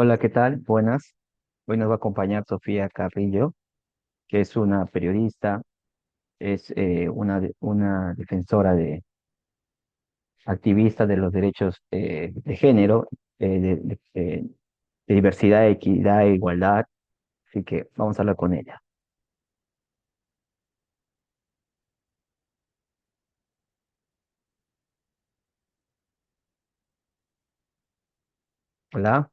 Hola, ¿qué tal? Buenas. Hoy nos va a acompañar Sofía Carrillo, que es una periodista, es una defensora activista de los derechos de género, de diversidad, equidad e igualdad. Así que vamos a hablar con ella. Hola,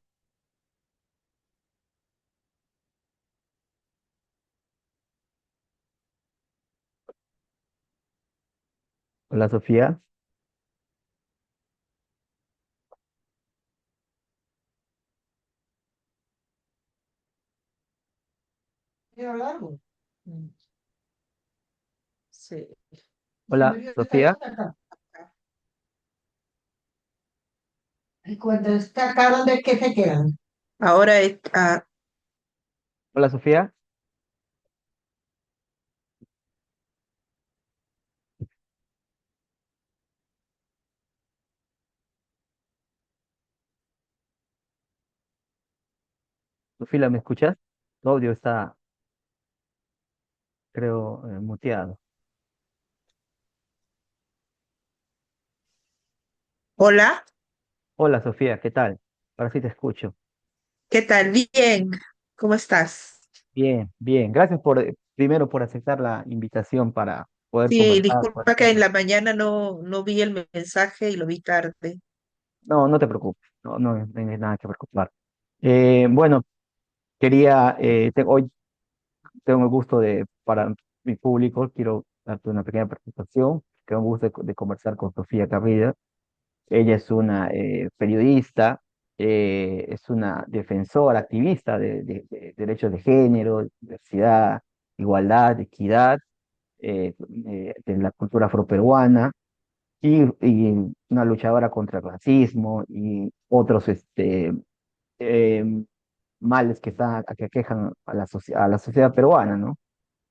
hola Sofía. Era largo. Sí. Hola Sofía. Y cuando está acá, ¿dónde es que se quedan? Ahora está. Hola Sofía. Sofía, ¿me escuchas? Tu audio está, creo, muteado. Hola, Hola Sofía, ¿qué tal? Ahora sí te escucho. ¿qué tal? Bien, ¿cómo estás? Bien, bien. Gracias primero por aceptar la invitación para poder Sí, conversar. disculpa que en la mañana no vi el mensaje y lo vi tarde. No, no te preocupes, no hay nada que preocupar. Bueno, hoy tengo el gusto para mi público, quiero darte una pequeña presentación. Tengo el gusto de conversar con Sofía Carrillo. Ella es una periodista, es una defensora, activista de derechos de género, diversidad, igualdad, equidad, de la cultura afroperuana y una luchadora contra el racismo y otros eh, males que aquejan a a la sociedad peruana, ¿no?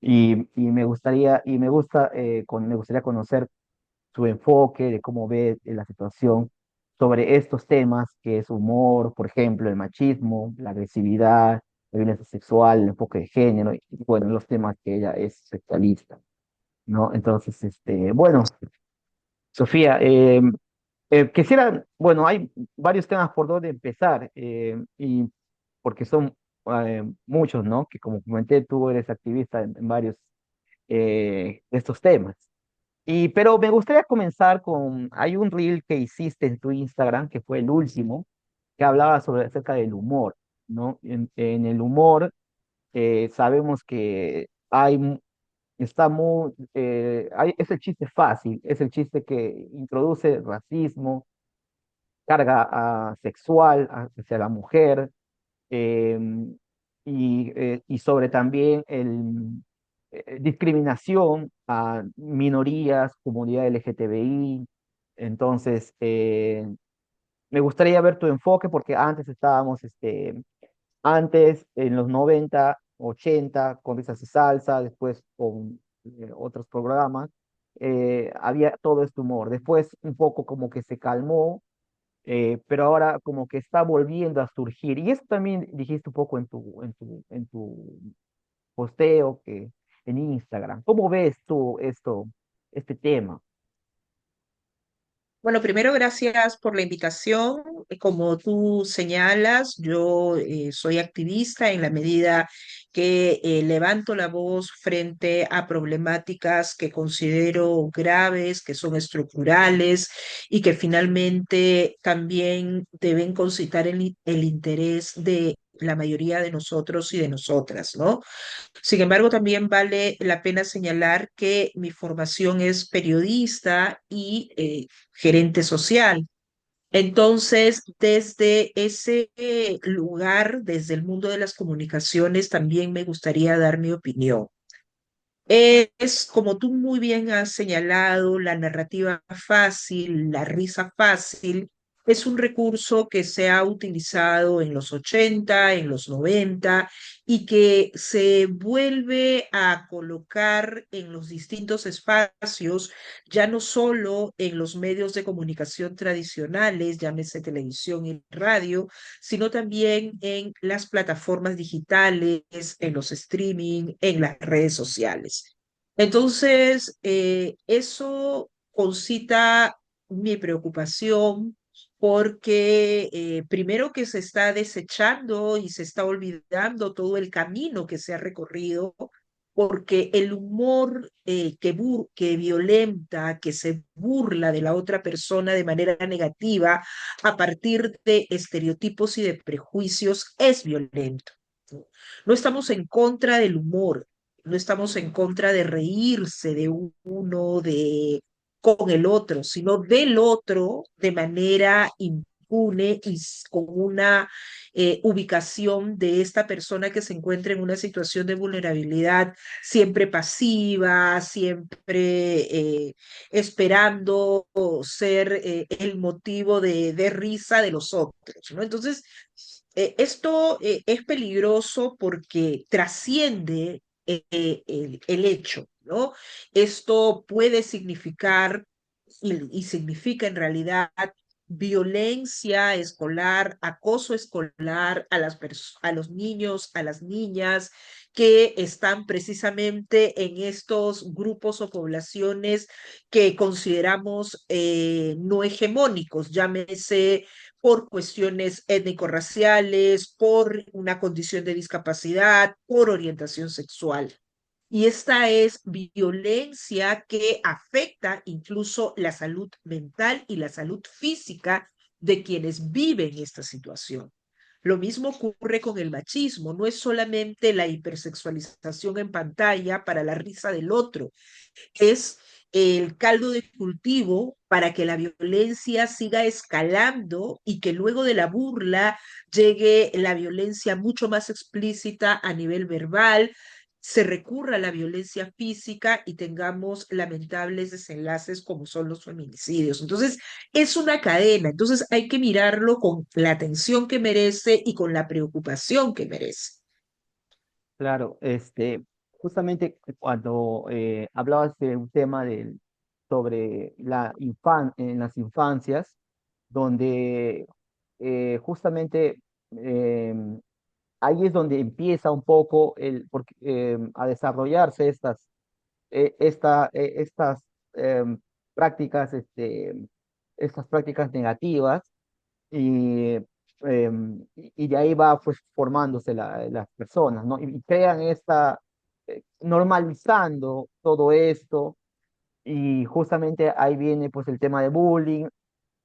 Y me gustaría conocer su enfoque de cómo ve la situación sobre estos temas, que es humor, por ejemplo, el machismo, la agresividad, la violencia sexual, el enfoque de género, y bueno, los temas que ella es sexualista, ¿no? Entonces, bueno, Sofía, bueno, hay varios temas por donde empezar, y porque son muchos, ¿no? Que como comenté, tú eres activista en varios de estos temas. Pero me gustaría comenzar hay un reel que hiciste en tu Instagram, que fue el último, que hablaba acerca del humor, ¿no? En el humor sabemos que es el chiste fácil, es el chiste que introduce racismo, carga sexual hacia la mujer, eh, y sobre también discriminación a minorías, comunidad LGTBI. Entonces, me gustaría ver tu enfoque porque antes en los 90 80 con Risas y Salsa, después con otros programas, había todo este humor. Después un poco como que se calmó, pero ahora como que está volviendo a surgir. Y eso también dijiste un poco en tu posteo en Instagram. ¿Cómo ves tú este tema? Bueno, primero, gracias por la invitación. Como tú señalas, yo soy activista en la medida que levanto la voz frente a problemáticas que considero graves, que son estructurales y que finalmente también deben concitar el interés de la mayoría de nosotros y de nosotras, ¿no? Sin embargo, también vale la pena señalar que mi formación es periodista y gerente social. Entonces, desde ese lugar, desde el mundo de las comunicaciones, también me gustaría dar mi opinión. Es, como tú muy bien has señalado, la narrativa fácil, la risa fácil, Es un recurso que se ha utilizado en los 80, en los 90 y que se vuelve a colocar en los distintos espacios, ya no solo en los medios de comunicación tradicionales, llámese televisión y radio, sino también en las plataformas digitales, en los streaming, en las redes sociales. Entonces, eso concita mi preocupación porque primero que se está desechando y se está olvidando todo el camino que se ha recorrido, porque el humor que violenta, que se burla de la otra persona de manera negativa a partir de estereotipos y de prejuicios es violento. No, no estamos en contra del humor, no estamos en contra de reírse de uno, de con el otro, sino del otro de manera impune y con una ubicación de esta persona que se encuentra en una situación de vulnerabilidad, siempre pasiva, siempre esperando ser el motivo de risa de los otros, ¿no? Entonces, esto es peligroso porque trasciende el hecho, ¿no? Esto puede significar y significa en realidad violencia escolar, acoso escolar a los niños, a las niñas que están precisamente en estos grupos o poblaciones que consideramos no hegemónicos, llámese por cuestiones étnico-raciales, por una condición de discapacidad, por orientación sexual. Y esta es violencia que afecta incluso la salud mental y la salud física de quienes viven esta situación. Lo mismo ocurre con el machismo, no es solamente la hipersexualización en pantalla para la risa del otro, es el caldo de cultivo para que la violencia siga escalando y que luego de la burla llegue la violencia mucho más explícita a nivel verbal, se recurra a la violencia física y tengamos lamentables desenlaces como son los feminicidios. Entonces, es una cadena, entonces hay que mirarlo con la atención que merece y con la preocupación que merece. Claro, justamente cuando hablabas de un tema sobre en las infancias, donde justamente em, ahí es donde empieza un poco a desarrollarse estas em, prácticas, estas prácticas negativas y, y de ahí va pues formándose las personas, ¿no? Y crean normalizando todo esto y justamente ahí viene pues el tema de bullying,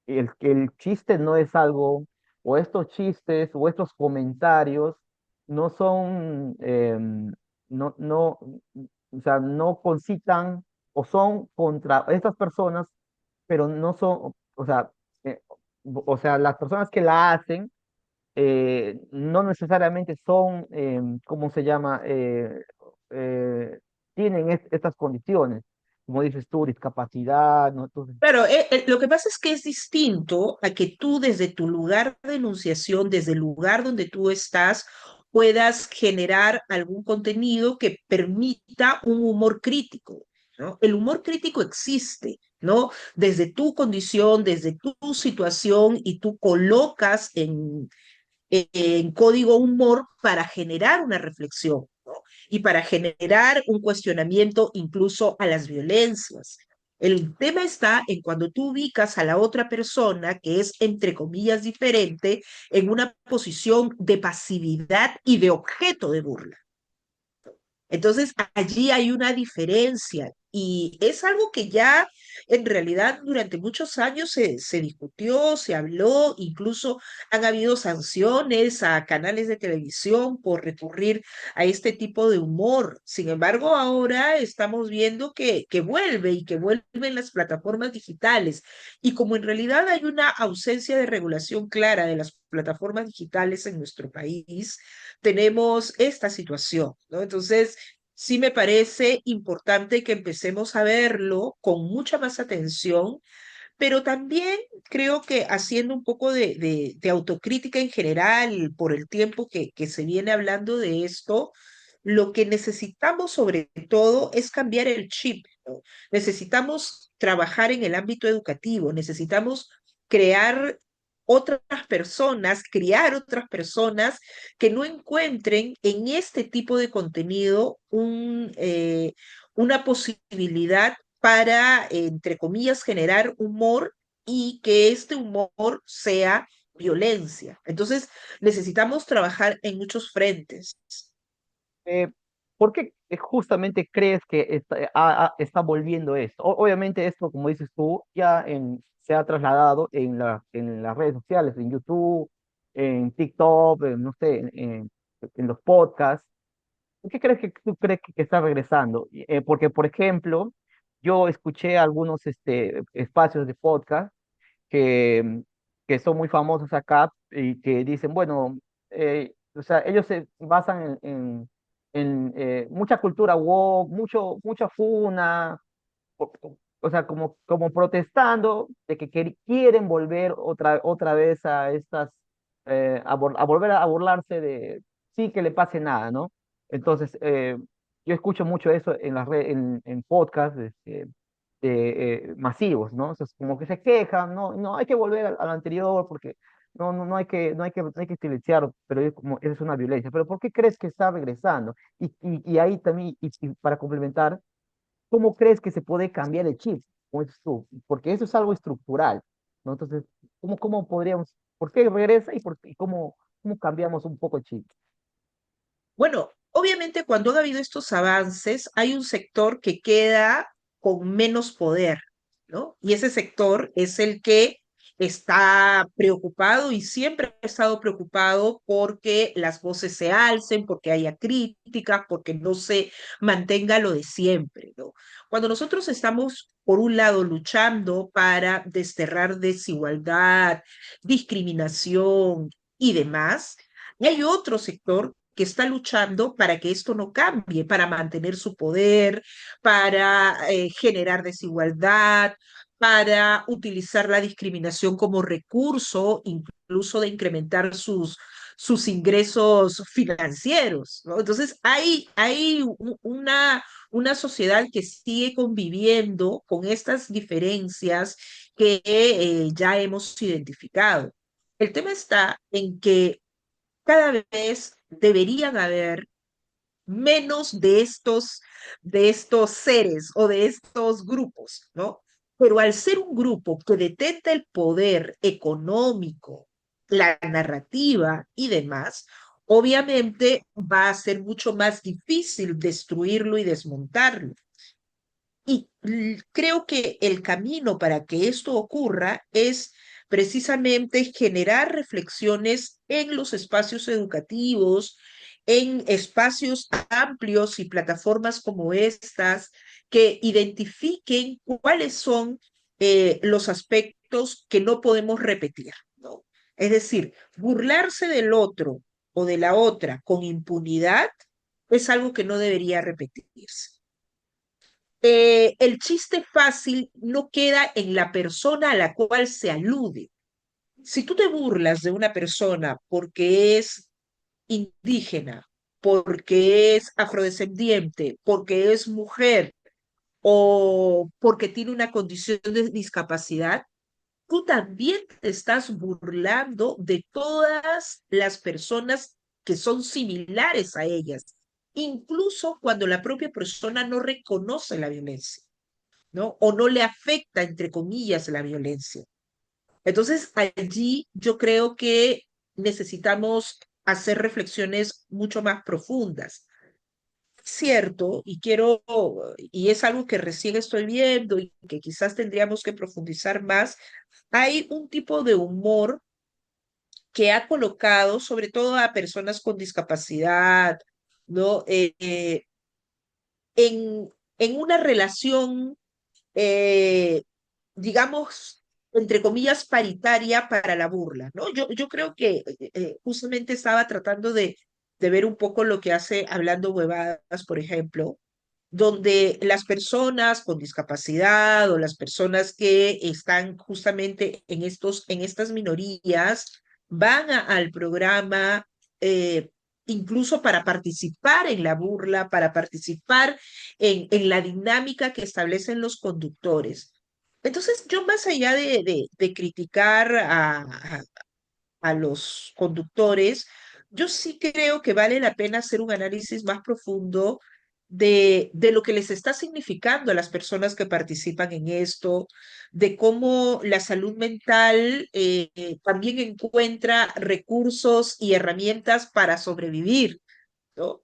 el chiste no es algo, o estos chistes o estos comentarios no son, no, o sea, no concitan o son contra estas personas, pero no son, eh, o sea, las personas que la hacen no necesariamente son, ¿cómo se llama? Tienen estas condiciones, como dices tú, discapacidad, ¿no? Entonces, Claro, lo que pasa es que es distinto a que tú desde tu lugar de enunciación, desde el lugar donde tú estás, puedas generar algún contenido que permita un humor crítico, ¿no? El humor crítico existe, ¿no? Desde tu condición, desde tu situación y tú colocas en código humor para generar una reflexión, ¿no? Y para generar un cuestionamiento incluso a las violencias. El tema está en cuando tú ubicas a la otra persona, que es entre comillas diferente, en una posición de pasividad y de objeto de burla. Entonces, allí hay una diferencia y es algo que ya en realidad durante muchos años se discutió, se habló, incluso han habido sanciones a canales de televisión por recurrir a este tipo de humor. Sin embargo, ahora estamos viendo que vuelve y que vuelven las plataformas digitales. Y como en realidad hay una ausencia de regulación clara de las plataformas digitales en nuestro país, tenemos esta situación, ¿no? Entonces, sí me parece importante que empecemos a verlo con mucha más atención pero también creo que haciendo un poco de autocrítica en general por el tiempo que se viene hablando de esto, lo que necesitamos sobre todo es cambiar el chip, ¿no? Necesitamos trabajar en el ámbito educativo, necesitamos crear otras personas, criar otras personas que no encuentren en este tipo de contenido una posibilidad para, entre comillas, generar humor y que este humor sea violencia. Entonces, necesitamos trabajar en muchos frentes. Eh, ¿Por qué justamente crees que está volviendo esto? Obviamente esto, como dices tú, se ha trasladado en las redes sociales, en YouTube, en TikTok, no sé, en los podcasts. ¿Por qué crees que tú crees que está regresando? Porque, por ejemplo, yo escuché algunos espacios de podcast que, que son muy famosos acá y que dicen, bueno, o sea, ellos se basan en mucha cultura woke, mucha funa, o, o sea, como protestando de que quieren volver otra vez a a volver a burlarse de, sí, que le pase nada, ¿no? Entonces, yo escucho mucho eso en podcasts masivos, ¿no? O sea, es como que se quejan, no, no hay que volver a lo anterior porque no hay que silenciar, pero es como, eso es una violencia. Pero ¿por qué crees que está regresando? Y ahí también, y para complementar, ¿cómo crees que se puede cambiar el chip? Como dices tú, porque eso es algo estructural, ¿no? Entonces, ¿cómo podríamos, por qué regresa y cómo cambiamos un poco el chip? Bueno, obviamente cuando ha habido estos avances, hay un sector que queda con menos poder, ¿no? Y ese sector es el que está preocupado y siempre ha estado preocupado porque las voces se alcen, porque haya críticas, porque no se mantenga lo de siempre, ¿no? Cuando nosotros estamos, por un lado, luchando para desterrar desigualdad, discriminación y demás, hay otro sector que está luchando para que esto no cambie, para mantener su poder, para generar desigualdad, para utilizar la discriminación como recurso, incluso de incrementar sus ingresos financieros, ¿no? Entonces, hay una sociedad que sigue conviviendo con estas diferencias que ya hemos identificado. El tema está en que cada vez deberían haber menos de estos seres o de estos grupos, ¿no? Pero al ser un grupo que detenta el poder económico, la narrativa y demás, obviamente va a ser mucho más difícil destruirlo y desmontarlo. Y creo que el camino para que esto ocurra es precisamente generar reflexiones en los espacios educativos, en espacios amplios y plataformas como estas que identifiquen cuáles son los aspectos que no podemos repetir, ¿no? Es decir, burlarse del otro o de la otra con impunidad es algo que no debería repetirse. El chiste fácil no queda en la persona a la cual se alude. Si tú te burlas de una persona porque es indígena, porque es afrodescendiente, porque es mujer o porque tiene una condición de discapacidad, tú también te estás burlando de todas las personas que son similares a ellas, incluso cuando la propia persona no reconoce la violencia, ¿no? O no le afecta, entre comillas, la violencia. Entonces, allí yo creo que necesitamos hacer reflexiones mucho más profundas. Cierto, y es algo que recién estoy viendo y que quizás tendríamos que profundizar más, hay un tipo de humor que ha colocado sobre todo a personas con discapacidad, ¿no? En una relación eh, digamos, entre comillas, paritaria para la burla, ¿no? Yo creo que justamente estaba tratando de ver un poco lo que hace Hablando Huevadas, por ejemplo, donde las personas con discapacidad o las personas que están justamente en estas minorías van al programa eh, incluso para participar en la burla, para participar en la dinámica que establecen los conductores. Entonces, yo más allá de criticar a los conductores, yo sí creo que vale la pena hacer un análisis más profundo de lo que les está significando a las personas que participan en esto, de cómo la salud mental también encuentra recursos y herramientas para sobrevivir, ¿no?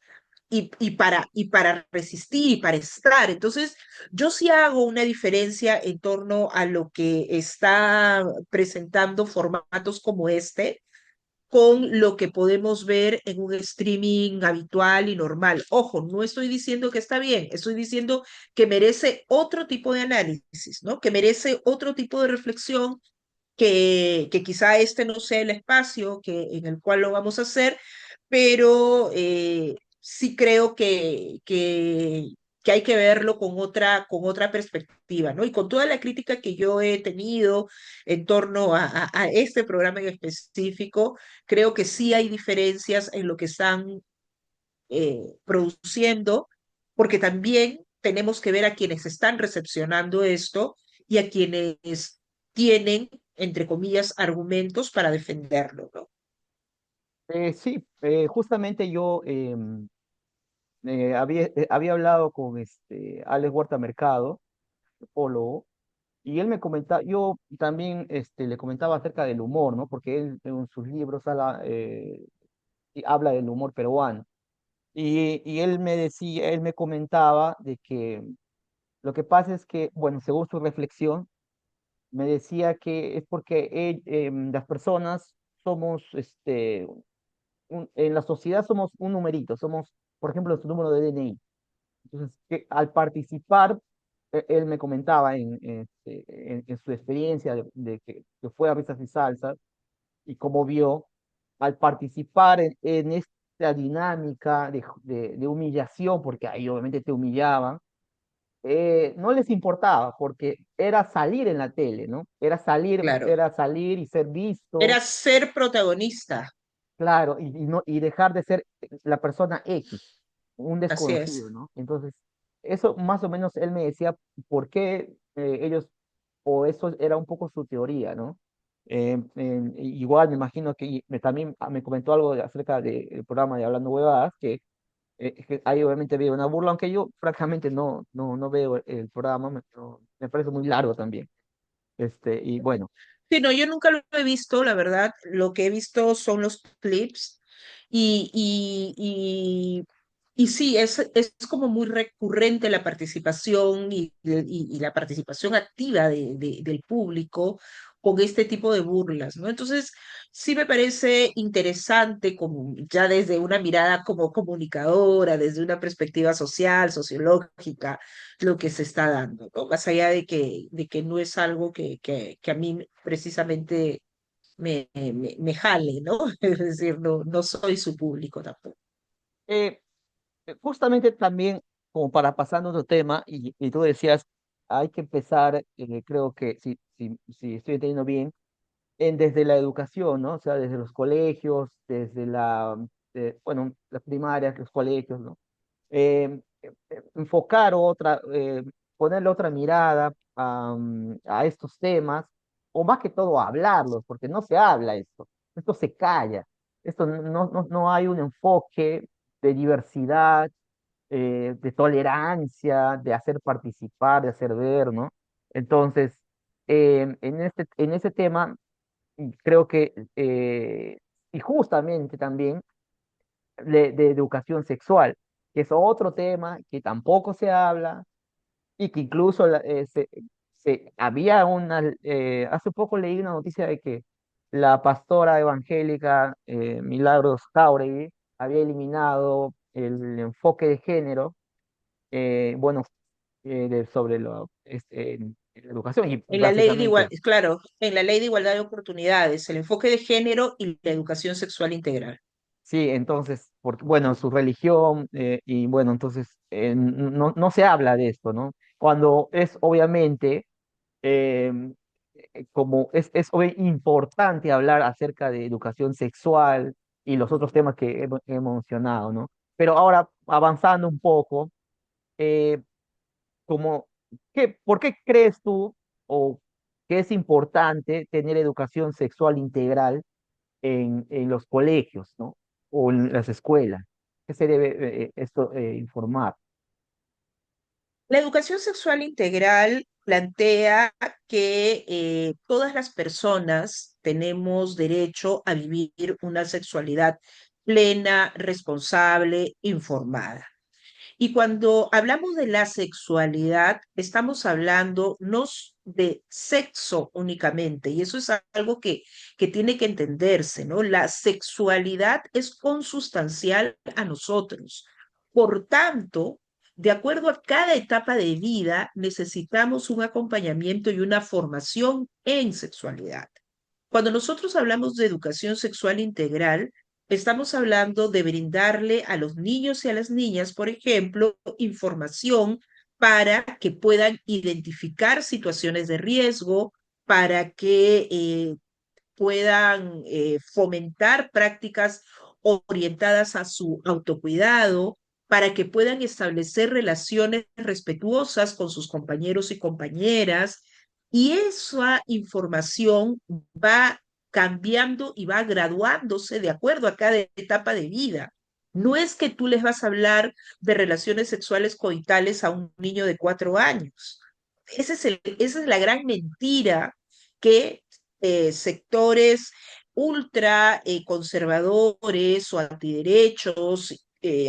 Y para resistir y para estar. Entonces, yo sí hago una diferencia en torno a lo que está presentando formatos como este con lo que podemos ver en un streaming habitual y normal. Ojo, no estoy diciendo que está bien, estoy diciendo que merece otro tipo de análisis, ¿no? Que merece otro tipo de reflexión, que quizá este no sea el espacio en el cual lo vamos a hacer, pero sí creo que hay que verlo con otra perspectiva, ¿no? Y con toda la crítica que yo he tenido en torno a este programa en específico, creo que sí hay diferencias en lo que están produciendo, porque también tenemos que ver a quienes están recepcionando esto y a quienes tienen, entre comillas, argumentos para defenderlo, ¿no? Sí, justamente yo había hablado con Alex Huerta Mercado, psicólogo, y él me comentaba, yo también le comentaba acerca del humor, ¿no? Porque él en sus libros y habla del humor peruano. Y él me decía, él me comentaba de que lo que pasa es que, bueno, según su reflexión, me decía que es porque las personas somos, en la sociedad somos un numerito, somos, por ejemplo, su número de DNI. Entonces, que al participar, él me comentaba en su experiencia de que fue a risas y salsas y cómo vio, al participar en esta dinámica de humillación, porque ahí obviamente te humillaban, no les importaba, porque era salir en la tele, ¿no? Claro. Era salir y ser visto, Era ser protagonista, claro, y dejar de ser la persona X, un así es. desconocido, ¿no? Entonces, eso más o menos él me decía por qué ellos, o eso era un poco su teoría, ¿no? Igual me imagino que también me comentó algo acerca del programa de Hablando Huevadas, que ahí obviamente veo una burla, aunque yo francamente no veo el programa, me parece muy largo también. Y bueno, Sí, no, yo nunca lo he visto, la verdad. Lo que he visto son los clips y, y, y sí, es como muy recurrente la participación y la participación activa del público con este tipo de burlas, ¿no? Entonces, sí me parece interesante como ya desde una mirada como comunicadora, desde una perspectiva social, sociológica lo que se está dando, ¿no? Más allá de que no es algo que a mí precisamente me jale, ¿no? Es decir, no soy su público tampoco. eh, justamente también, como para pasar a otro tema, y tú decías, hay que empezar, creo que si estoy entendiendo bien, desde la educación, ¿no? O sea, desde los colegios, bueno, las primarias, los colegios, ¿no? Enfocar ponerle otra mirada a estos temas, o más que todo hablarlos, porque no se habla esto se calla, no hay un enfoque de diversidad, de tolerancia, de hacer participar, de hacer ver, ¿no? Entonces, en ese tema, creo que, y justamente también, de educación sexual, que es otro tema que tampoco se habla y que incluso había hace poco leí una noticia de que la pastora evangélica Milagros Jáuregui había eliminado el enfoque de género, bueno, sobre la educación y En la ley de igual, básicamente. claro, en la ley de igualdad de oportunidades, el enfoque de género y la educación sexual integral. Sí, entonces, por, bueno, su religión, y bueno, entonces no se habla de esto, ¿no? Cuando es obviamente, eh, como importante hablar acerca de educación sexual y los otros temas que hemos mencionado, ¿no? Pero ahora, avanzando un poco, eh, como, ¿por qué crees tú o que es importante tener educación sexual integral en los colegios, ¿no? O en las escuelas? ¿Qué se debe esto informar? La educación sexual integral plantea que todas las personas tenemos derecho a vivir una sexualidad plena, responsable, informada. Y cuando hablamos de la sexualidad, estamos hablando no de sexo únicamente, y eso es algo que tiene que entenderse, ¿no? La sexualidad es consustancial a nosotros. Por tanto, de acuerdo a cada etapa de vida, necesitamos un acompañamiento y una formación en sexualidad. Cuando nosotros hablamos de educación sexual integral, estamos hablando de brindarle a los niños y a las niñas, por ejemplo, información para que puedan identificar situaciones de riesgo, para que puedan fomentar prácticas orientadas a su autocuidado, para que puedan establecer relaciones respetuosas con sus compañeros y compañeras. Y esa información va cambiando y va graduándose de acuerdo a cada etapa de vida. No es que tú les vas a hablar de relaciones sexuales coitales a un niño de 4 años. Esa es la gran mentira que sectores ultra conservadores o antiderechos,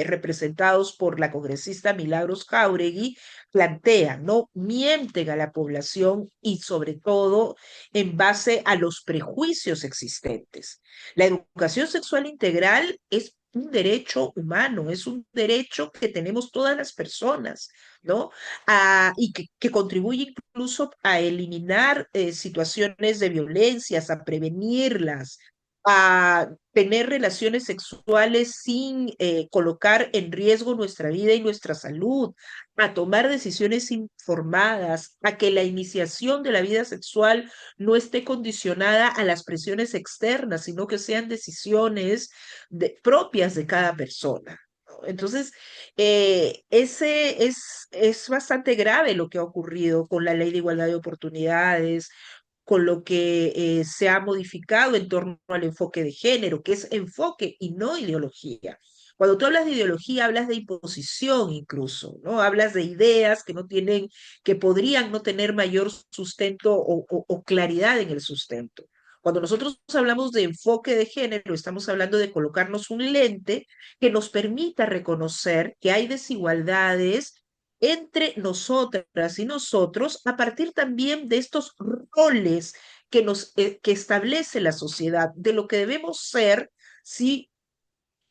representados por la congresista Milagros Jáuregui, plantean, ¿no? Mienten a la población y sobre todo en base a los prejuicios existentes. La educación sexual integral es un derecho humano, es un derecho que tenemos todas las personas, ¿no? Y que contribuye incluso a eliminar situaciones de violencias, a prevenirlas, a tener relaciones sexuales sin colocar en riesgo nuestra vida y nuestra salud, a tomar decisiones informadas, a que la iniciación de la vida sexual no esté condicionada a las presiones externas, sino que sean decisiones propias de cada persona. ¿No? Entonces, es bastante grave lo que ha ocurrido con la ley de igualdad de oportunidades, con lo que se ha modificado en torno al enfoque de género, que es enfoque y no ideología. Cuando tú hablas de ideología, hablas de imposición incluso, ¿no? Hablas de ideas que no tienen, que podrían no tener mayor sustento o claridad en el sustento. Cuando nosotros hablamos de enfoque de género, estamos hablando de colocarnos un lente que nos permita reconocer que hay desigualdades entre nosotras y nosotros a partir también de estos roles que establece la sociedad, de lo que debemos ser si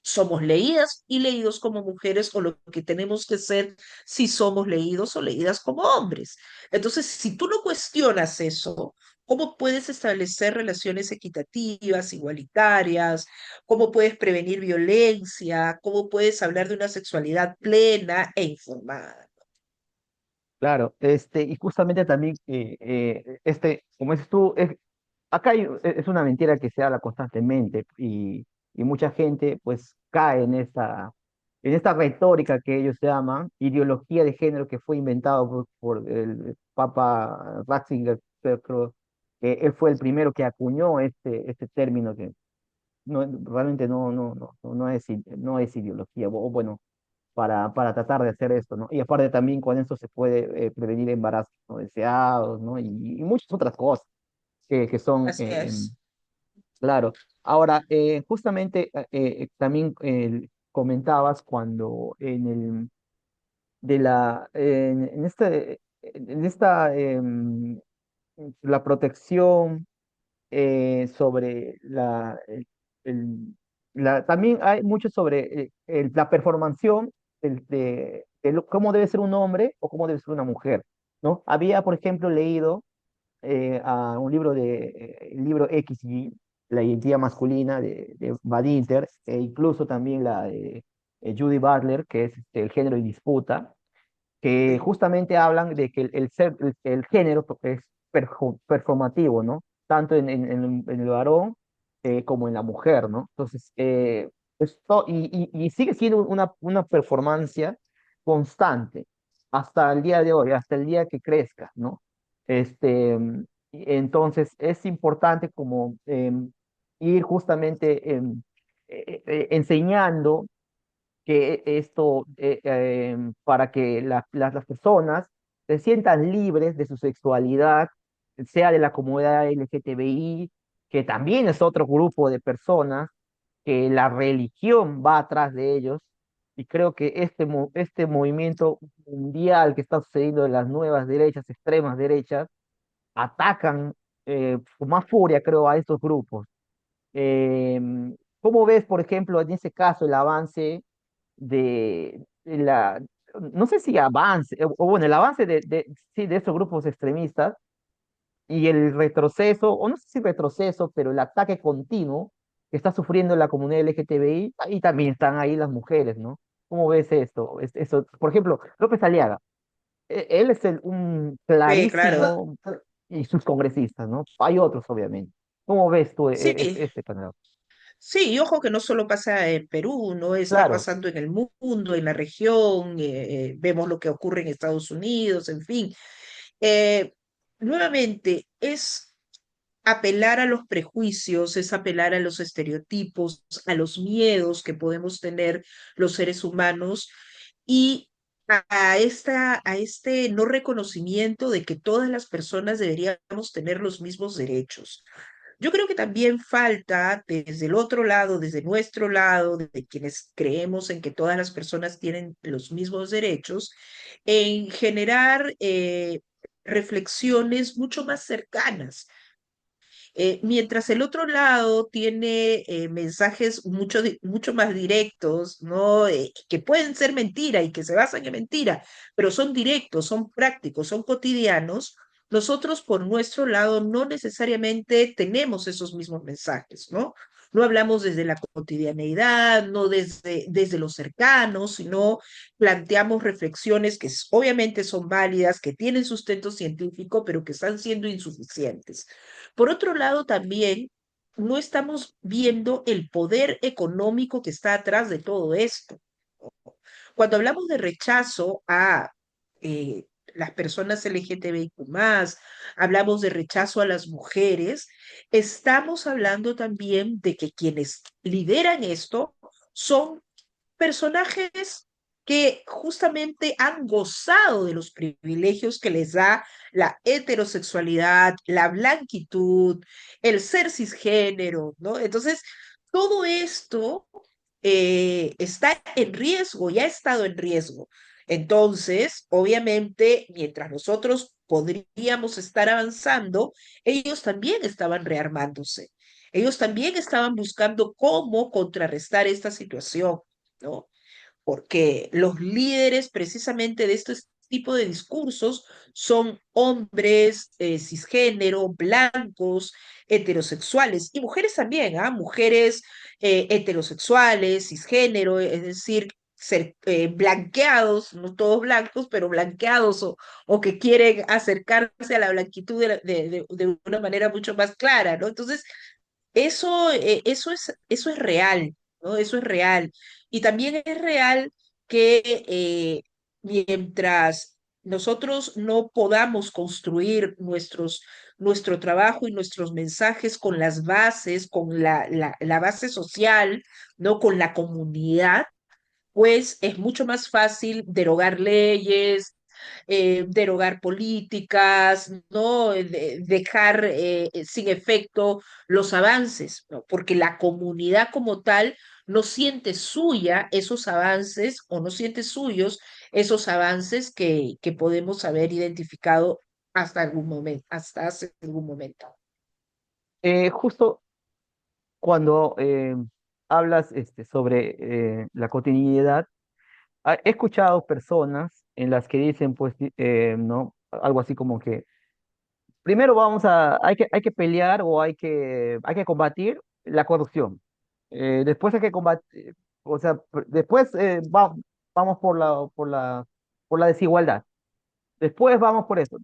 somos leídas y leídos como mujeres o lo que tenemos que ser si somos leídos o leídas como hombres. Entonces, si tú no cuestionas eso, ¿cómo puedes establecer relaciones equitativas, igualitarias? ¿Cómo puedes prevenir violencia? ¿Cómo puedes hablar de una sexualidad plena e informada? Claro, y justamente también, como dices tú, acá es una mentira que se habla constantemente y mucha gente pues cae en esta retórica que ellos llaman ideología de género que fue inventado por el Papa Ratzinger, creo que él fue el primero que acuñó este término que realmente no es ideología, o bueno, para tratar de hacer esto, ¿no? Y aparte también con esto se puede prevenir embarazos no deseados, ¿no? Y muchas otras cosas que son, Así es. claro. Ahora, justamente también comentabas cuando en esta, la protección sobre también hay mucho sobre la performación cómo debe ser un hombre o cómo debe ser una mujer, ¿no? Había, por ejemplo, leído a un libro el libro XY, la identidad masculina de Badinter, e incluso también la de Judy Butler, que es el género en disputa, que Sí, justamente hablan de que el género es performativo, ¿no? Tanto en el varón como en la mujer, ¿no? Entonces, y sigue siendo una performance constante hasta el día de hoy, hasta el día que crezca, ¿no? Entonces, es importante como ir justamente enseñando que esto, para que las personas se sientan libres de su sexualidad, sea de la comunidad LGTBI, que también es otro grupo de personas, que la religión va atrás de ellos, y creo que este movimiento mundial que está sucediendo de las nuevas derechas, extremas derechas, atacan con más furia, creo, a estos grupos. ¿Cómo ves, por ejemplo, en ese caso, el avance de la, no sé si avance, o bueno, el avance sí, de estos grupos extremistas y el retroceso, o no sé si retroceso, pero el ataque continuo que está sufriendo la comunidad LGTBI, y también están ahí las mujeres, ¿no? ¿Cómo ves esto? Eso, por ejemplo, López Aliaga, él es un sí, claro. clarísimo, y sus congresistas, ¿no? Hay otros, obviamente. ¿Cómo ves tú Sí, este canal? sí, y ojo que no solo pasa en Perú, no está Claro. pasando en el mundo, en la región, vemos lo que ocurre en Estados Unidos, en fin. Eh, Nuevamente, es apelar a los prejuicios, es apelar a los estereotipos, a los miedos que podemos tener los seres humanos y a este no reconocimiento de que todas las personas deberíamos tener los mismos derechos. Yo creo que también falta desde el otro lado, desde nuestro lado, de quienes creemos en que todas las personas tienen los mismos derechos, en generar reflexiones mucho más cercanas. Mientras el otro lado tiene mensajes mucho más directos, ¿no? Que pueden ser mentira y que se basan en mentira, pero son directos, son prácticos, son cotidianos. Nosotros por nuestro lado no necesariamente tenemos esos mismos mensajes, ¿no? No hablamos desde la cotidianeidad, no desde lo cercano, sino planteamos reflexiones que obviamente son válidas, que tienen sustento científico, pero que están siendo insuficientes. Por otro lado, también no estamos viendo el poder económico que está atrás de todo esto. Cuando hablamos de rechazo a las personas LGTBIQ+, hablamos de rechazo a las mujeres, estamos hablando también de que quienes lideran esto son personajes que justamente han gozado de los privilegios que les da la heterosexualidad, la blanquitud, el ser cisgénero, ¿no? Entonces, todo esto está en riesgo, ya ha estado en riesgo. Entonces, obviamente, mientras nosotros podríamos estar avanzando, ellos también estaban rearmándose. Ellos también estaban buscando cómo contrarrestar esta situación, ¿no? Porque los líderes precisamente de este tipo de discursos son hombres cisgénero, blancos, heterosexuales y mujeres también, ¿ah? Mujeres heterosexuales, cisgénero, es decir, blanqueados, no todos blancos, pero blanqueados o que quieren acercarse a la blanquitud de una manera mucho más clara, ¿no? Entonces, eso es real, ¿no? Eso es real. Y también es real que mientras nosotros no podamos construir nuestro trabajo y nuestros mensajes con las bases, con la base social, ¿no? Con la comunidad, pues es mucho más fácil derogar leyes, derogar políticas, ¿no? Dejar sin efecto los avances, ¿no? Porque la comunidad como tal no siente suya esos avances o no siente suyos esos avances que podemos haber identificado hasta algún momento, hasta hace algún momento. Justo cuando hablas la cotidianidad, he escuchado personas en las que dicen, pues, ¿no? Algo así como que primero hay que pelear o hay que combatir la corrupción. Después hay que combatir, o sea, después vamos por la desigualdad. Después vamos por eso.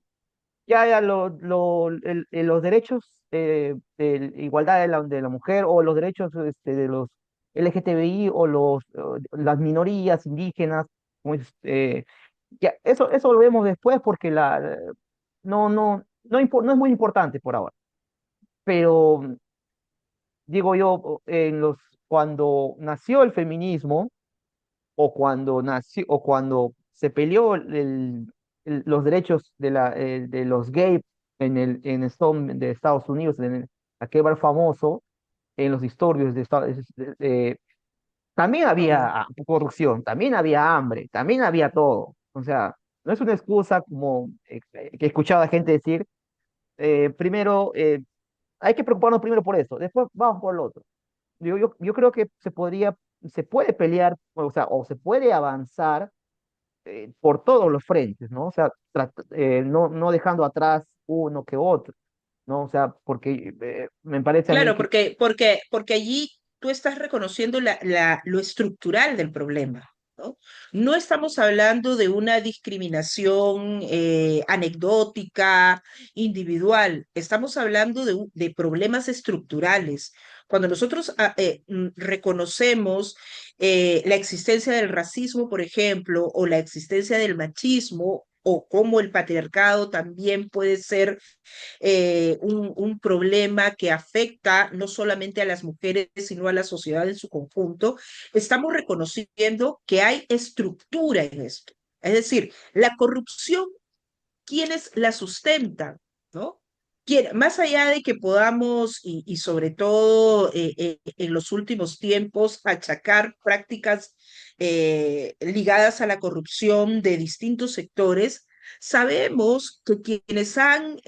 Ya los derechos de igualdad de la mujer o los derechos de los LGTBI o las minorías indígenas, como ya, eso lo vemos después porque no es muy importante por ahora. Pero digo yo, cuando nació el feminismo o cuando se peleó los derechos de los gays de Estados Unidos, aquel bar famoso, en los disturbios también Mm. había corrupción, también había hambre, también había todo. O sea, no es una excusa como que he escuchado a gente decir, primero, hay que preocuparnos primero por eso, después vamos por lo otro. Yo creo que se puede pelear, o sea, o se puede avanzar por todos los frentes, ¿no? O sea, no dejando atrás uno que otro, ¿no? O sea, porque me parece a mí Claro, que, porque allí tú estás reconociendo lo estructural del problema, ¿no? No estamos hablando de una discriminación anecdótica, individual, estamos hablando de problemas estructurales. Cuando nosotros reconocemos la existencia del racismo, por ejemplo, o la existencia del machismo, o cómo el patriarcado también puede ser un problema que afecta no solamente a las mujeres, sino a la sociedad en su conjunto, estamos reconociendo que hay estructura en esto. Es decir, la corrupción, ¿quiénes la sustentan? ¿No? Más allá de que podamos, y sobre todo en los últimos tiempos, achacar prácticas ligadas a la corrupción de distintos sectores, sabemos que quienes han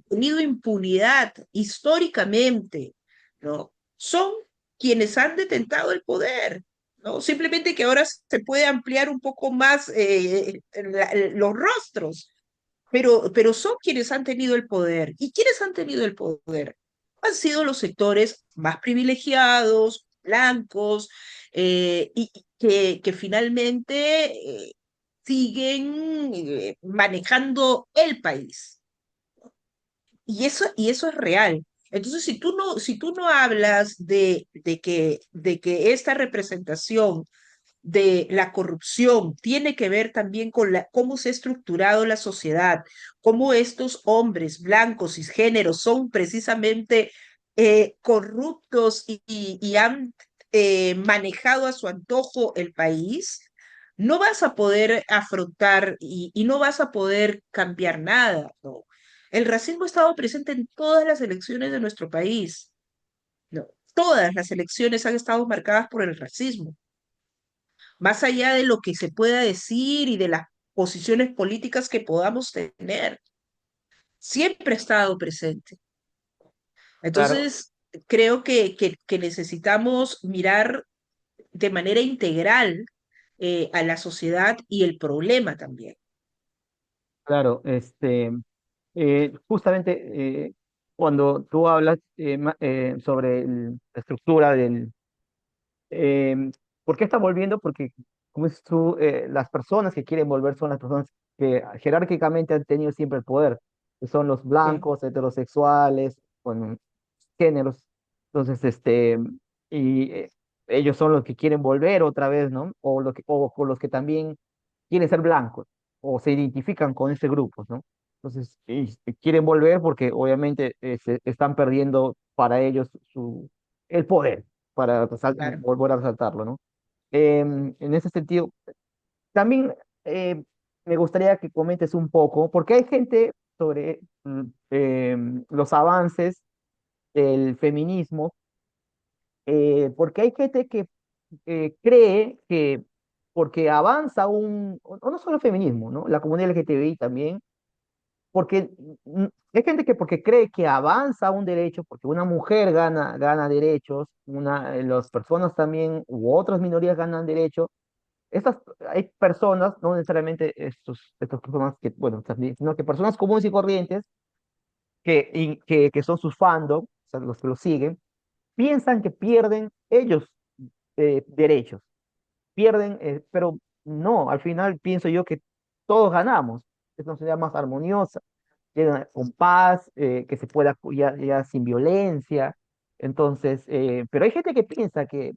tenido impunidad históricamente, ¿no? Son quienes han detentado el poder. ¿No? Simplemente que ahora se puede ampliar un poco más los rostros, pero son quienes han tenido el poder. ¿Y quiénes han tenido el poder? Han sido los sectores más privilegiados, blancos, y que finalmente siguen manejando el país. Y eso es real. Entonces, si tú no hablas de que esta representación de la corrupción tiene que ver también con cómo se ha estructurado la sociedad, cómo estos hombres blancos y géneros son precisamente corruptos y han manejado a su antojo el país, no vas a poder afrontar y no vas a poder cambiar nada, ¿no? El racismo ha estado presente en todas las elecciones de nuestro país, ¿no? Todas las elecciones han estado marcadas por el racismo, más allá de lo que se pueda decir y de las posiciones políticas que podamos tener, siempre ha estado presente. claro, Entonces, creo que necesitamos mirar de manera integral a la sociedad y el problema también. claro, cuando tú hablas sobre la estructura eh, ¿por qué está volviendo? Porque, como dices tú, las personas que quieren volver son las personas que jerárquicamente han tenido siempre el poder, que son los Sí, blancos, heterosexuales, con géneros. Entonces, y ellos son los que quieren volver otra vez, ¿no? O con los que también quieren ser blancos o se identifican con ese grupo, ¿no? Entonces, y quieren volver porque obviamente se están perdiendo para ellos el poder para claro. volver a resaltarlo, ¿no? En ese sentido, también eh, me gustaría que comentes un poco, porque hay gente sobre los avances del feminismo, porque hay gente que cree que porque avanza o no solo el feminismo, ¿no? La comunidad LGTBI también, porque hay gente que porque cree que avanza un derecho, porque una mujer gana derechos, las personas también u otras minorías ganan derechos. Hay personas, no necesariamente estas personas que, bueno, también, sino que personas comunes y corrientes que son sus fandom, o sea, los que lo siguen, piensan que pierden ellos derechos, pierden, pero no, al final pienso yo que todos ganamos, es una sociedad más armoniosa, con paz, que se pueda ya sin violencia. Entonces, pero hay gente que piensa que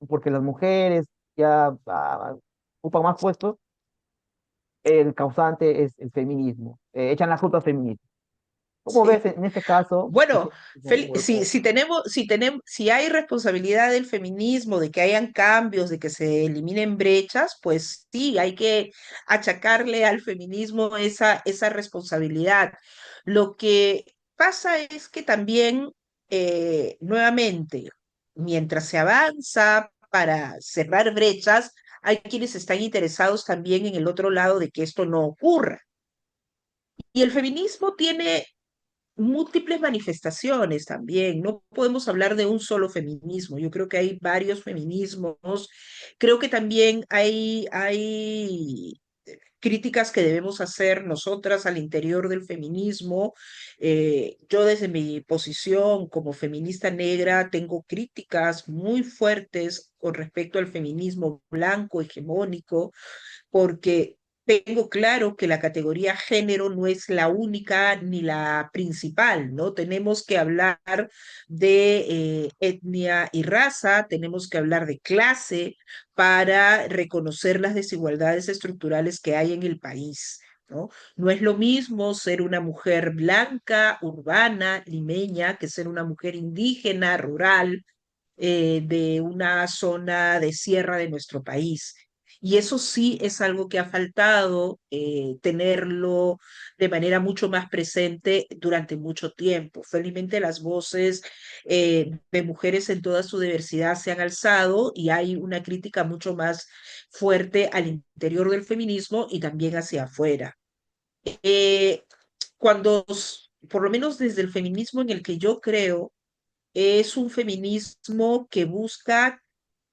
porque las mujeres ya ocupan más puestos, el causante es el feminismo. Echan la culpa al feminismo. ¿Cómo ves Sí. en este caso el Bueno, feminismo si hay responsabilidad del feminismo, de que hayan cambios, de que se eliminen brechas, pues sí, hay que achacarle al feminismo esa responsabilidad. Lo que pasa es que también, nuevamente, mientras se avanza para cerrar brechas, hay quienes están interesados también en el otro lado de que esto no ocurra. Y el feminismo tiene múltiples manifestaciones también. No podemos hablar de un solo feminismo. Yo creo que hay varios feminismos. Creo que también hay críticas que debemos hacer nosotras al interior del feminismo. Yo desde mi posición como feminista negra tengo críticas muy fuertes con respecto al feminismo blanco, hegemónico, porque tengo claro que la categoría género no es la única ni la principal, ¿no? Tenemos que hablar de etnia y raza, tenemos que hablar de clase para reconocer las desigualdades estructurales que hay en el país. ¿No? No es lo mismo ser una mujer blanca, urbana, limeña, que ser una mujer indígena, rural, de una zona de sierra de nuestro país. Y eso sí es algo que ha faltado tenerlo de manera mucho más presente durante mucho tiempo. Felizmente las voces de mujeres en toda su diversidad se han alzado y hay una crítica mucho más fuerte al interior del feminismo y también hacia afuera. Eh, por lo menos desde el feminismo en el que yo creo, es un feminismo que busca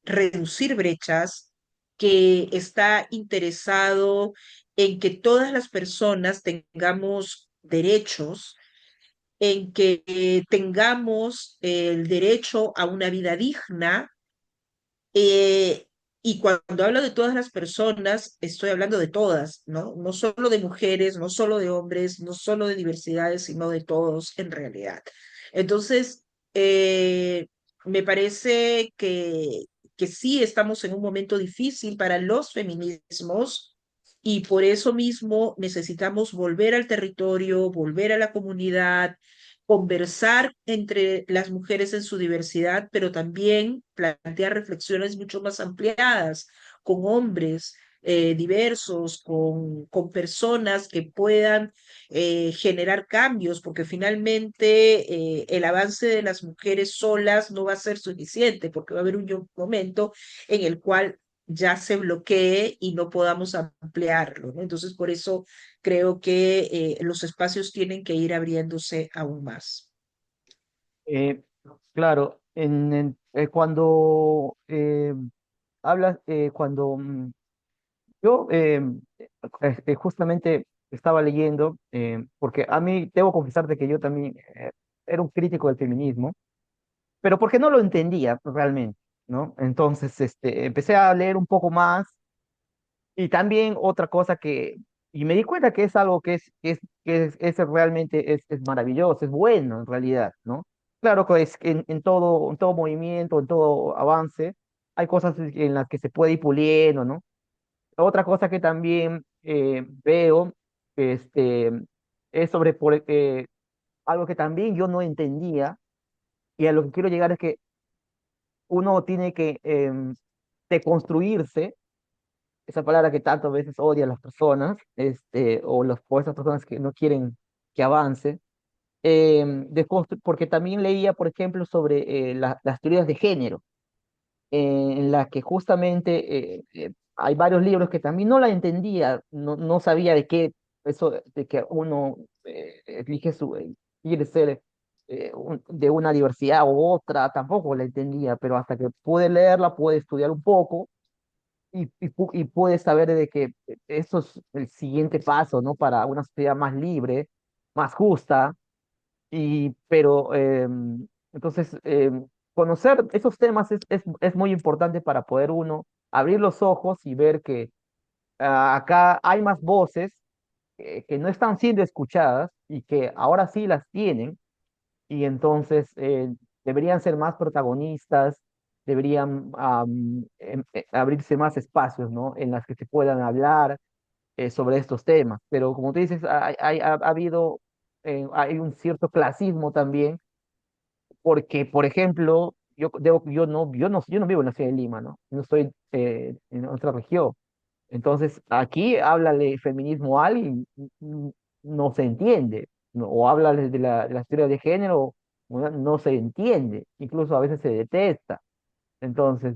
reducir brechas, que está interesado en que todas las personas tengamos derechos, en que tengamos el derecho a una vida digna. eh, y cuando hablo de todas las personas, estoy hablando de todas, ¿no? No solo de mujeres, no solo de hombres, no solo de diversidades, sino de todos en realidad. Entonces, me parece que sí estamos en un momento difícil para los feminismos y por eso mismo necesitamos volver al territorio, volver a la comunidad, conversar entre las mujeres en su diversidad, pero también plantear reflexiones mucho más ampliadas con hombres diversos, con personas que puedan generar cambios, porque finalmente el avance de las mujeres solas no va a ser suficiente, porque va a haber un momento en el cual ya se bloquee y no podamos ampliarlo, ¿no? Entonces, por eso creo que los espacios tienen que ir abriéndose aún más. Eh, claro, cuando hablas, cuando yo justamente estaba leyendo, porque a mí debo confesarte que yo también era un crítico del feminismo, pero porque no lo entendía realmente, ¿no? Entonces, empecé a leer un poco más y también otra cosa y me di cuenta que es algo que es realmente es maravilloso, es bueno en realidad, ¿no? Claro que es que en todo movimiento, en todo avance, hay cosas en las que se puede ir puliendo, ¿no? Otra cosa que también veo, este, es algo que también yo no entendía y a lo que quiero llegar es que uno tiene que deconstruirse, esa palabra que tantas veces odian las personas, o esas personas que no quieren que avance, porque también leía, por ejemplo, sobre las teorías de género, en las que justamente hay varios libros que también no la entendía, no sabía de qué, eso de que uno quiere ser de una diversidad u otra, tampoco la entendía, pero hasta que pude leerla, pude estudiar un poco y pude saber de que eso es el siguiente paso, ¿no? Para una sociedad más libre, más justa. pero entonces conocer esos temas es muy importante para poder uno abrir los ojos y ver que acá hay más voces que no están siendo escuchadas y que ahora sí las tienen y entonces deberían ser más protagonistas, deberían abrirse más espacios, ¿no? En las que se puedan hablar sobre estos temas. Pero como tú dices, ha habido, hay un cierto clasismo también, porque, por ejemplo, yo no vivo en la ciudad de Lima, ¿no? No estoy en otra región. Entonces, aquí háblale feminismo a alguien, no se entiende, ¿no? O háblale de la historia de género, no se entiende, incluso a veces se detesta. Entonces,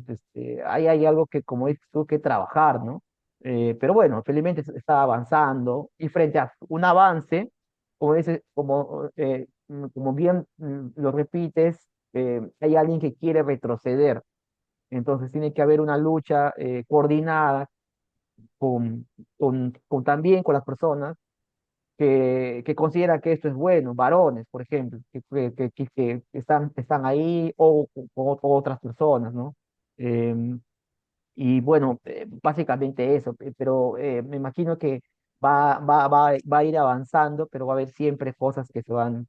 ahí hay algo que, como dices tú, que trabajar, ¿no? Pero bueno, felizmente se está avanzando y frente a un avance, como bien lo repites, hay alguien que quiere retroceder. Entonces tiene que haber una lucha coordinada también con las personas que consideran que esto es bueno, varones, por ejemplo, que están ahí o otras personas, ¿no? Em, y bueno, básicamente eso, pero me imagino que va a ir avanzando, pero va a haber siempre cosas que se van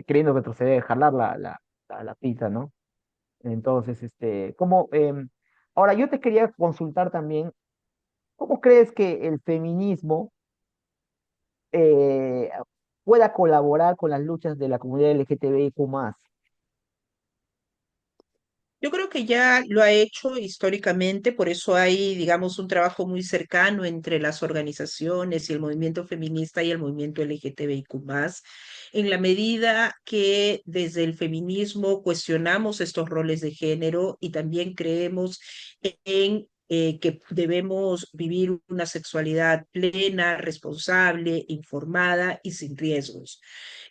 queriendo retroceder, jalar la pista, ¿no? Entonces, ahora yo te quería consultar también, ¿cómo crees que el feminismo eh, pueda colaborar con las luchas de la comunidad LGTBIQ+? Yo creo que ya lo ha hecho históricamente, por eso hay, digamos, un trabajo muy cercano entre las organizaciones y el movimiento feminista y el movimiento LGTBIQ+, en la medida que desde el feminismo cuestionamos estos roles de género y también creemos en que debemos vivir una sexualidad plena, responsable, informada y sin riesgos.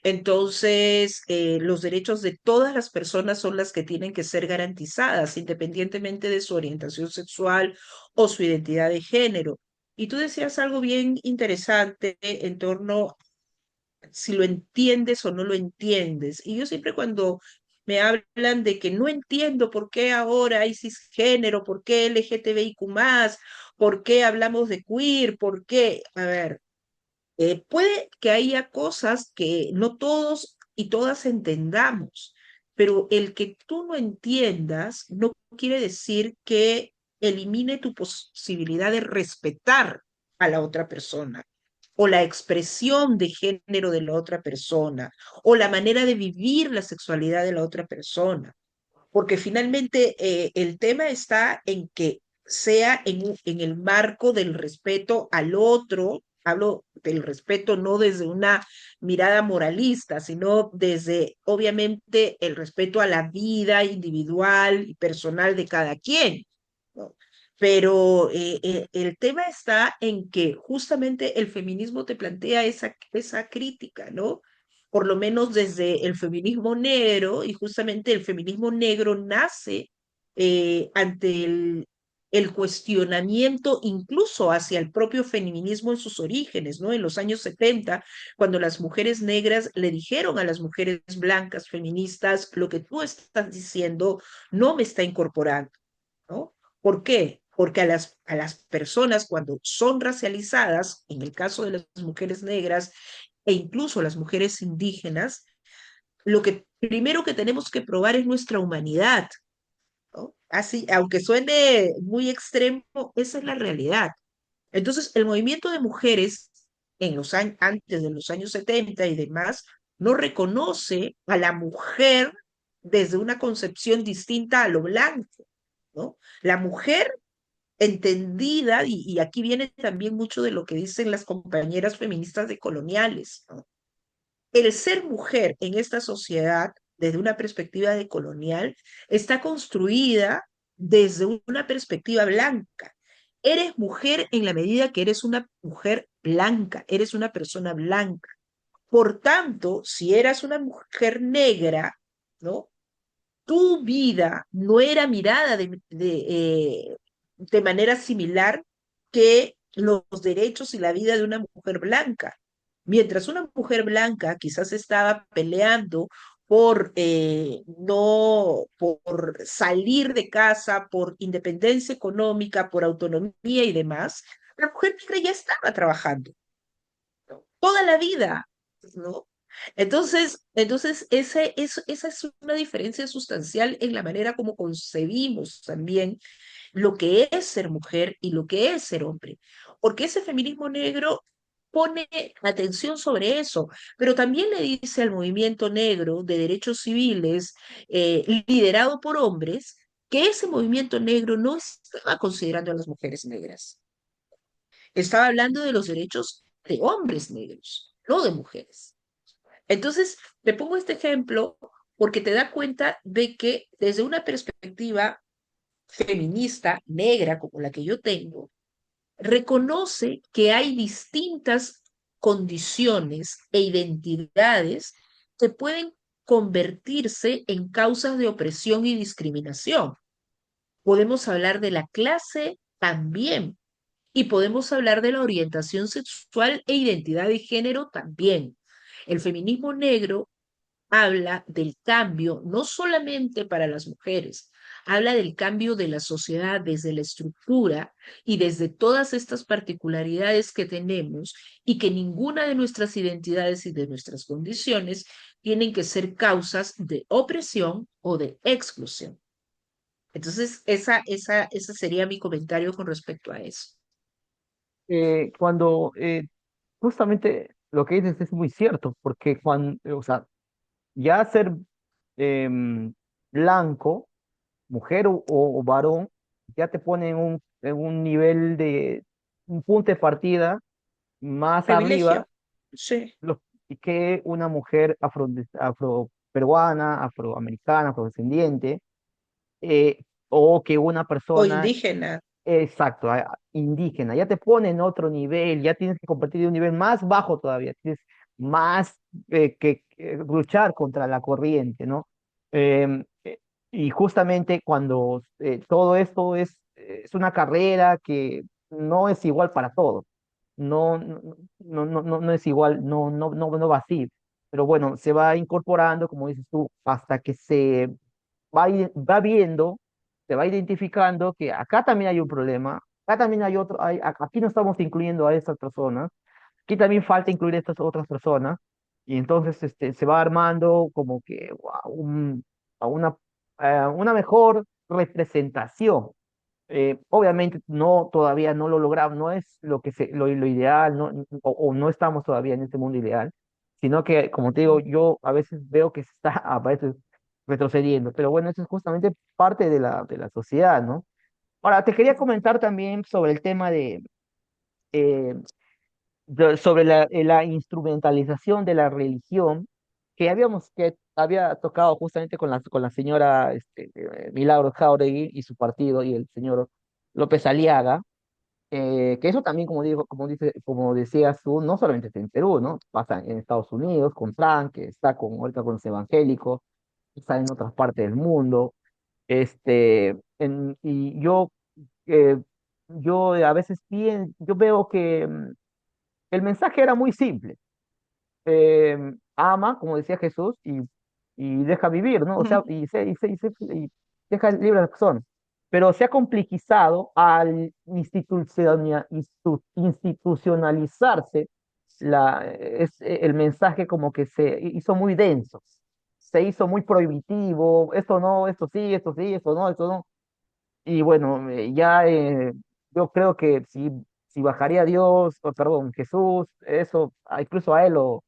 Entonces, los derechos de todas las personas son las que tienen que ser garantizadas, independientemente de su orientación sexual o su identidad de género. Y tú decías algo bien interesante en torno a si lo entiendes o no lo entiendes. Y yo siempre cuando me hablan de que no entiendo por qué ahora hay cisgénero, por qué LGTBIQ+, por qué hablamos de queer, por qué, a ver, puede que haya cosas que no todos y todas entendamos, pero el que tú no entiendas no quiere decir que elimine tu posibilidad de respetar a la otra persona o la expresión de género de la otra persona o la manera de vivir la sexualidad de la otra persona, porque finalmente el tema está en que sea en el marco del respeto al otro, hablo del respeto no desde una mirada moralista, sino desde, obviamente, el respeto a la vida individual y personal de cada quien, ¿no? Pero el tema está en que justamente el feminismo te plantea esa crítica, ¿no? Por lo menos desde el feminismo negro, y justamente el feminismo negro nace ante el cuestionamiento incluso hacia el propio feminismo en sus orígenes, ¿no? En los años 70, cuando las mujeres negras le dijeron a las mujeres blancas feministas, lo que tú estás diciendo no me está incorporando, ¿no? ¿Por qué? Porque a las personas cuando son racializadas, en el caso de las mujeres negras e incluso las mujeres indígenas, lo que primero que tenemos que probar es nuestra humanidad, ¿no? Así, aunque suene muy extremo, esa es la realidad. Entonces, el movimiento de mujeres en los años, antes de los años 70 y demás, no reconoce a la mujer desde una concepción distinta a lo blanco, ¿no? La mujer entendida, y aquí viene también mucho de lo que dicen las compañeras feministas decoloniales, ¿no? El ser mujer en esta sociedad, desde una perspectiva decolonial, está construida desde una perspectiva blanca. Eres mujer en la medida que eres una mujer blanca, eres una persona blanca. Por tanto, si eras una mujer negra, ¿no? Tu vida no era mirada de manera similar que los derechos y la vida de una mujer blanca. Mientras una mujer blanca quizás estaba peleando por no, por salir de casa, por independencia económica, por autonomía y demás, la mujer negra ya estaba trabajando, ¿no? Toda la vida, ¿no? Esa es una diferencia sustancial en la manera como concebimos también lo que es ser mujer y lo que es ser hombre, porque ese feminismo negro pone atención sobre eso, pero también le dice al movimiento negro de derechos civiles liderado por hombres que ese movimiento negro no estaba considerando a las mujeres negras, estaba hablando de los derechos de hombres negros, no de mujeres. Entonces, te pongo este ejemplo porque te da cuenta de que desde una perspectiva feminista negra como la que yo tengo, reconoce que hay distintas condiciones e identidades que pueden convertirse en causas de opresión y discriminación. Podemos hablar de la clase también y podemos hablar de la orientación sexual e identidad de género también. El feminismo negro habla del cambio, no solamente para las mujeres, habla del cambio de la sociedad desde la estructura y desde todas estas particularidades que tenemos y que ninguna de nuestras identidades y de nuestras condiciones tienen que ser causas de opresión o de exclusión. Entonces, ese sería mi comentario con respecto a eso. Cuando justamente lo que dices es muy cierto, porque cuando, o sea, ya ser em, blanco, mujer o varón, ya te pone en un nivel de un punto de partida más Privilegio. arriba Sí. lo- que una mujer afroperuana, afroamericana, afrodescendiente, o que una O persona, indígena. exacto, indígena, ya te pone en otro nivel, ya tienes que competir de un nivel más bajo todavía, tienes más que luchar contra la corriente, ¿no? Y justamente cuando todo esto es una carrera que no es igual para todos, no es igual, no va así, pero bueno, se va incorporando, como dices tú, hasta que se va viendo, se va identificando que acá también hay un problema, acá también hay otro, aquí no estamos incluyendo a estas personas, aquí también falta incluir a estas otras personas, y entonces se va armando como que a una mejor representación. Obviamente no, todavía no lo logramos, no es lo ideal, o no estamos todavía en este mundo ideal, sino que, como te digo, yo a veces veo que se está a veces retrocediendo, pero bueno, eso es justamente parte de la sociedad, ¿no? Ahora, te quería comentar también sobre el tema eh, sobre la instrumentalización de la religión que había tocado justamente con la señora Milagros Jáuregui y su partido y el señor López Aliaga, que eso también, como decías tú, no solamente está en Perú, ¿no? Pasa en Estados Unidos con Trump, que está ahorita con los evangélicos, está en otras partes del mundo, y eh, yo a veces yo veo que el mensaje era muy simple. Ama, como decía Jesús, y deja vivir, ¿no? O sea, y deja libre a las personas. Pero se ha complejizado al institucionalizarse el mensaje como que se hizo muy denso, se hizo muy prohibitivo, esto no, esto sí, esto sí, esto no, esto no. Y bueno, yo creo que si bajaría Dios, o perdón, Jesús, eso, incluso a él lo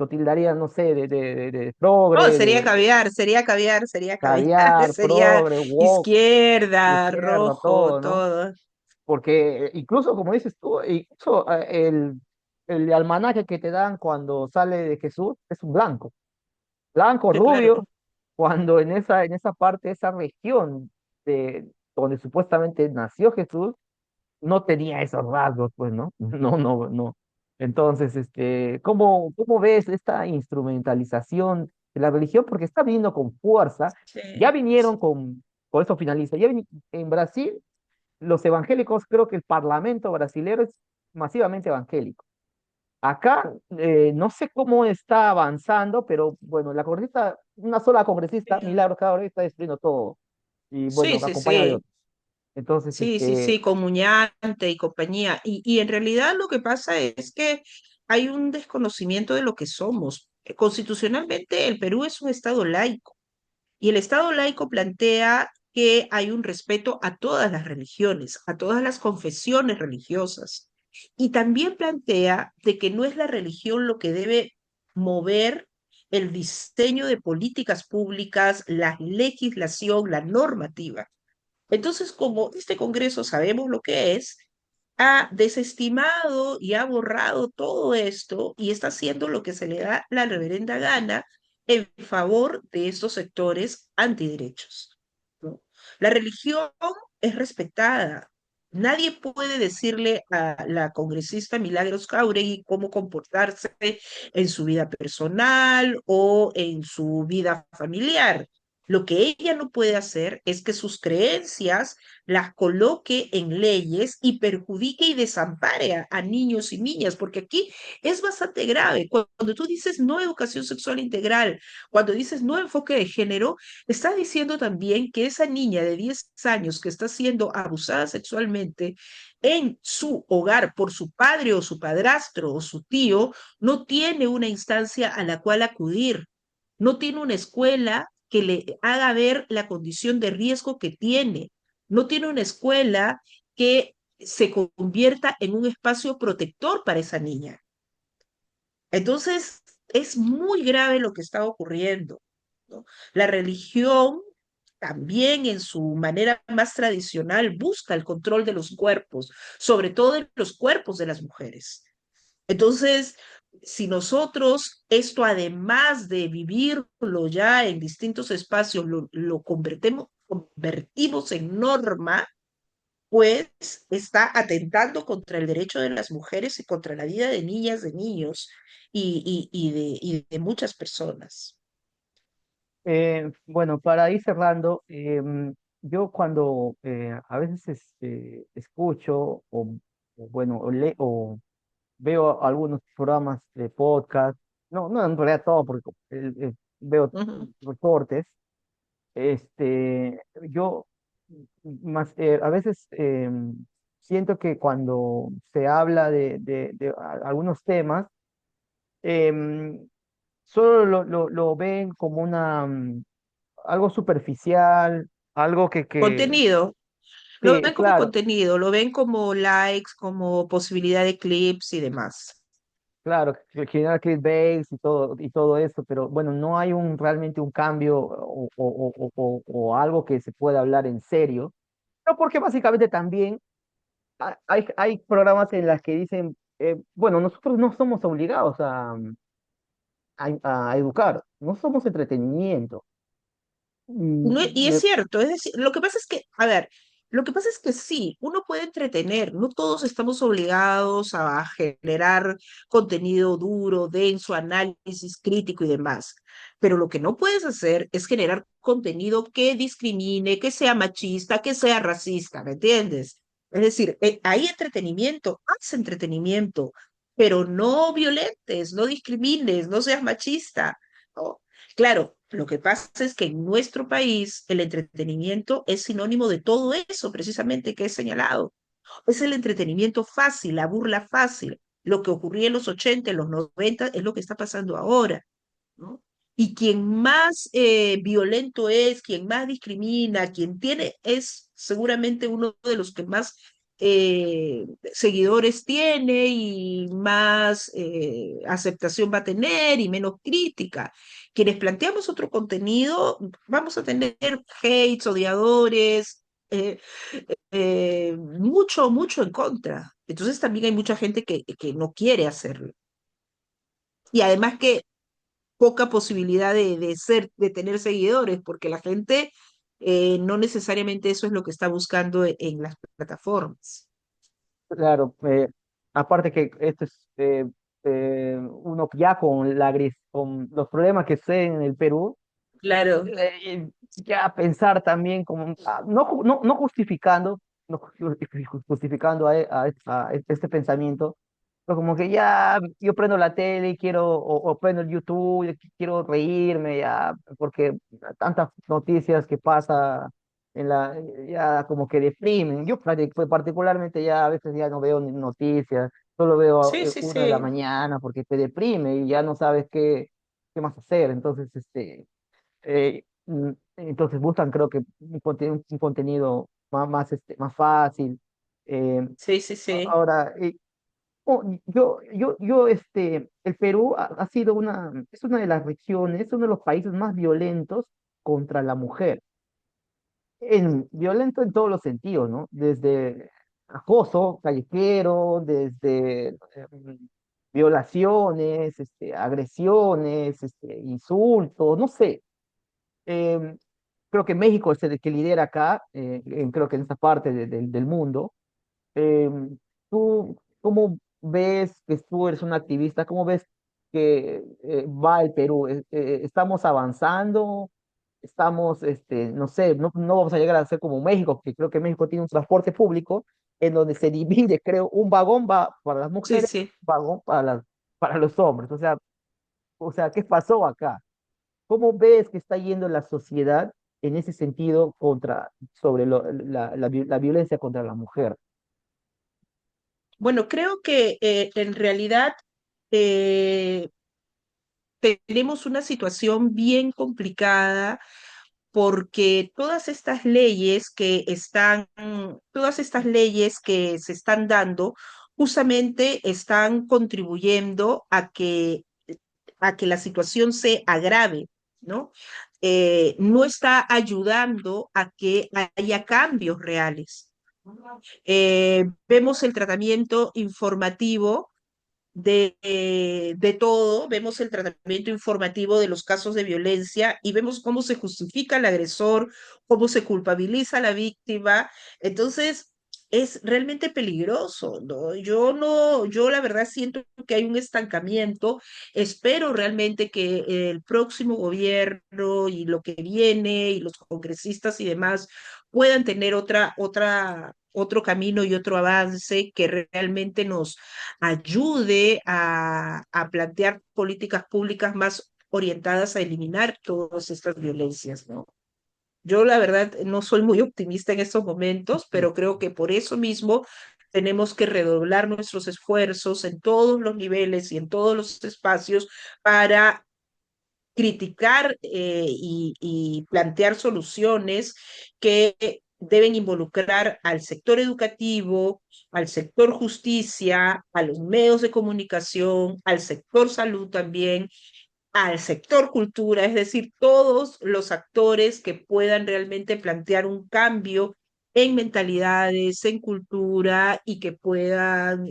tildaría, no sé, de No, progre, sería de caviar, sería caviar, sería caviar, caviar, sería progre, woke, izquierda, izquierda, rojo, todo, ¿no? todo. Porque incluso, como dices tú, incluso el almanaque que te dan cuando sale de Jesús es un blanco, blanco, Sí, claro. rubio, cuando en esa parte, esa región de donde supuestamente nació Jesús, no tenía esos rasgos, pues, ¿no? No. Entonces, ¿cómo ves esta instrumentalización de la religión? Porque está viniendo con fuerza. Ya Sí. vinieron con eso finaliza. En Brasil, los evangélicos, creo que el parlamento brasilero es masivamente evangélico. Acá no sé cómo está avanzando, pero bueno, la congresista, una sola congresista, Milagros Cabral, está destruyendo todo. Y Sí, bueno, sí, acompañada de sí. otros. Entonces, Sí, sí, sí, con Muñante y compañía. Y en realidad lo que pasa es que hay un desconocimiento de lo que somos. Constitucionalmente, el Perú es un estado laico y el estado laico plantea que hay un respeto a todas las religiones, a todas las confesiones religiosas. Y también plantea de que no es la religión lo que debe mover el diseño de políticas públicas, la legislación, la normativa. Entonces, como este Congreso sabemos lo que es, ha desestimado y ha borrado todo esto y está haciendo lo que se le da la reverenda gana en favor de estos sectores antiderechos, ¿no? La religión es respetada. Nadie puede decirle a la congresista Milagros Jáuregui cómo comportarse en su vida personal o en su vida familiar. Lo que ella no puede hacer es que sus creencias las coloque en leyes y perjudique y desampare a niños y niñas, porque aquí es bastante grave. Cuando tú dices no educación sexual integral, cuando dices no enfoque de género, estás diciendo también que esa niña de 10 años que está siendo abusada sexualmente en su hogar por su padre o su padrastro o su tío, no tiene una instancia a la cual acudir, no tiene una escuela que le haga ver la condición de riesgo que tiene, no tiene una escuela que se convierta en un espacio protector para esa niña. Entonces, es muy grave lo que está ocurriendo, ¿no? La religión también en su manera más tradicional busca el control de los cuerpos, sobre todo de los cuerpos de las mujeres. Entonces, si nosotros esto, además de vivirlo ya en distintos espacios, lo convertimos en norma, pues está atentando contra el derecho de las mujeres y contra la vida de niñas, de niños y de muchas personas. Bueno, para ir cerrando, yo cuando a veces escucho bueno, o veo algunos programas de podcast, no, no en realidad todo, porque veo Ujú. reportes, yo a veces siento que cuando se habla de algunos temas, em, solo lo ven como algo superficial, algo Contenido, lo sí, ven como claro, contenido, lo ven como likes, como posibilidad de clips y demás. claro, que genera clickbait y todo eso, pero bueno, no hay realmente un cambio o algo que se pueda hablar en serio, no porque básicamente también hay programas en las que dicen, bueno, nosotros no somos obligados a educar, no somos entretenimiento. No, Mm, y es cierto, es decir, lo que pasa es que, a ver, lo que pasa es que sí, uno puede entretener, no todos estamos obligados a generar contenido duro, denso, análisis crítico y demás, pero lo que no puedes hacer es generar contenido que discrimine, que sea machista, que sea racista, ¿me entiendes? Es decir, hay entretenimiento, haz entretenimiento, pero no violentes, no discrimines, no seas machista, ¿no? Claro, lo que pasa es que en nuestro país el entretenimiento es sinónimo de todo eso precisamente que he señalado. Es el entretenimiento fácil, la burla fácil. Lo que ocurría en los 80, en los 90, es lo que está pasando ahora, ¿no? Y quien más violento es, quien más discrimina, quien tiene, es seguramente uno de los que más seguidores tiene y más aceptación va a tener y menos crítica. Quienes planteamos otro contenido, vamos a tener hates, odiadores, mucho, mucho en contra. Entonces también hay mucha gente que no quiere hacerlo. Y además que poca posibilidad de tener seguidores, porque la gente no necesariamente eso es lo que está buscando en las plataformas. claro, aparte que esto es uno ya con los problemas que se en el Perú, Claro. ya pensar también como, no justificando, no justificando a este pensamiento, pero como que ya yo prendo la tele y quiero, o prendo el YouTube, y quiero reírme ya, porque tantas noticias que pasa en la, ya como que deprimen. Yo pues, particularmente ya a veces ya no veo ni noticias, solo veo Sí, sí, 1 de la mañana porque te deprime y ya no sabes qué más hacer. Entonces, entonces buscan creo que un contenido más fácil. Eh, sí, sí, sí. ahora, el Perú ha sido es una de las regiones, es uno de los países más violentos contra la mujer. Violento en todos los sentidos, ¿no? Desde acoso callejero, desde violaciones, agresiones, insultos, no sé. Em, Creo que México es el que lidera acá, creo que en esta parte del mundo. ¿Tú cómo ves que tú eres un activista? ¿Cómo ves que va el Perú? ¿Estamos avanzando? Estamos, no sé, no vamos a llegar a ser como México, que creo que México tiene un transporte público en donde se divide, creo, un vagón va para las Sí, mujeres, sí. un vagón para los hombres. O sea, ¿qué pasó acá? ¿Cómo ves que está yendo la sociedad en ese sentido sobre la violencia contra la mujer? Bueno, creo que en realidad eh, tenemos una situación bien complicada porque todas estas leyes que se están dando, justamente están contribuyendo a que la situación se agrave, ¿no? No está ayudando a que haya cambios reales. Vemos el tratamiento informativo de todo, vemos el tratamiento informativo de los casos de violencia y vemos cómo se justifica el agresor, cómo se culpabiliza a la víctima. Entonces, es realmente peligroso, ¿no? Yo la verdad siento que hay un estancamiento. Espero realmente que el próximo gobierno y lo que viene y los congresistas y demás puedan tener otro camino y otro avance que realmente nos ayude a plantear políticas públicas más orientadas a eliminar todas estas violencias, ¿no? Yo la verdad no soy muy optimista en estos momentos, pero creo que por eso mismo tenemos que redoblar nuestros esfuerzos en todos los niveles y en todos los espacios para criticar y plantear soluciones que deben involucrar al sector educativo, al sector justicia, a los medios de comunicación, al sector salud también, al sector cultura, es decir, todos los actores que puedan realmente plantear un cambio en mentalidades, en cultura y que puedan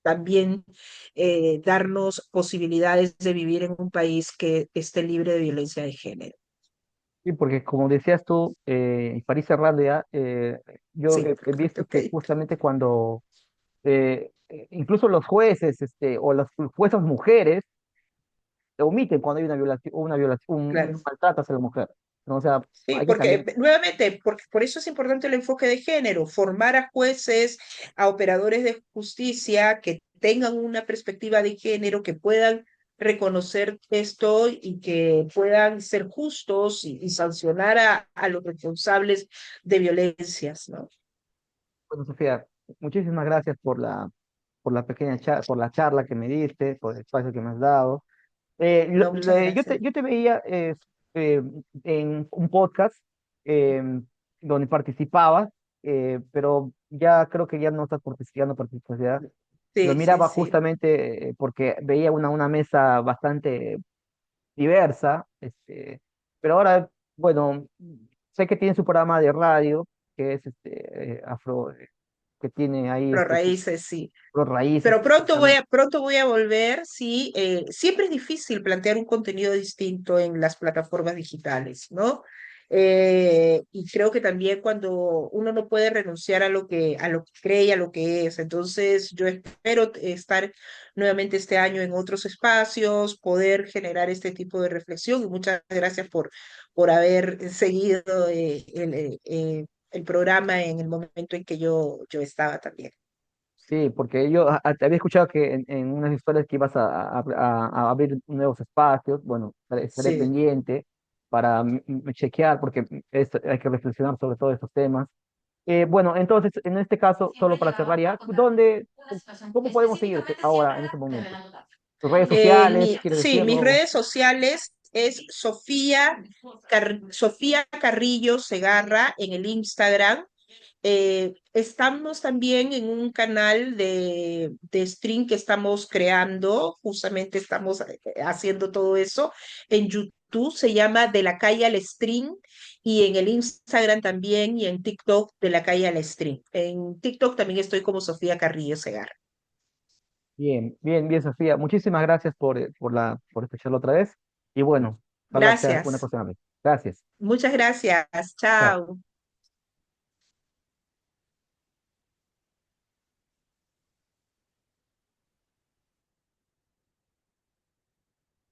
también darnos posibilidades de vivir en un país que esté libre de violencia de género. Sí, porque como decías tú, y para ir cerrando ya, yo Sí, he visto ok. que justamente cuando incluso los jueces o las juezas mujeres omiten cuando hay una violación, un Claro. maltrato hacia la mujer, ¿no? O sea, Sí, hay que porque cambiar. nuevamente, porque por eso es importante el enfoque de género, formar a jueces, a operadores de justicia que tengan una perspectiva de género, que puedan reconocer esto y que puedan ser justos y sancionar a los responsables de violencias, ¿no? Bueno, Sofía, muchísimas gracias por la charla que me diste, por el espacio que me has dado. No, muchas gracias. Yo te veía eh, en un podcast eh, donde participabas, pero ya creo que ya no estás participando ya. Lo Sí, sí, miraba sí. justamente porque veía una mesa bastante diversa, pero ahora, bueno, sé que tiene su programa de radio, que es Afro, que tiene ahí Pro raíces, sí. Los Raíces, Pero exactamente. pronto voy a volver, sí. Siempre es difícil plantear un contenido distinto en las plataformas digitales, ¿no? Y creo que también cuando uno no puede renunciar a lo que cree y a lo que es. Entonces, yo espero estar nuevamente este año en otros espacios, poder generar este tipo de reflexión. Y muchas gracias por haber seguido el programa en el momento en que yo estaba también. Sí, porque yo te había escuchado que en unas historias que ibas a abrir nuevos espacios. Bueno, estaré Sí. pendiente para chequear, porque hay que reflexionar sobre todos estos temas. Bueno, entonces, en este caso, solo para cerrar ya, cómo podemos seguirte ahora, en este momento? ¿Tus redes sociales, quieres Sí, decirlo? mis Algo? redes sociales es Sofía Carrillo Segarra en el Instagram. Estamos también en un canal de stream que estamos creando, justamente estamos haciendo todo eso en YouTube, se llama De la calle al stream, y en el Instagram también y en TikTok De la calle al stream. En TikTok también estoy como Sofía Carrillo Segarra. Bien, bien, bien, Sofía. Muchísimas gracias por esta charla otra vez. Y bueno, ojalá sea una Gracias. próxima vez. Gracias. Muchas gracias. Chao. Chao.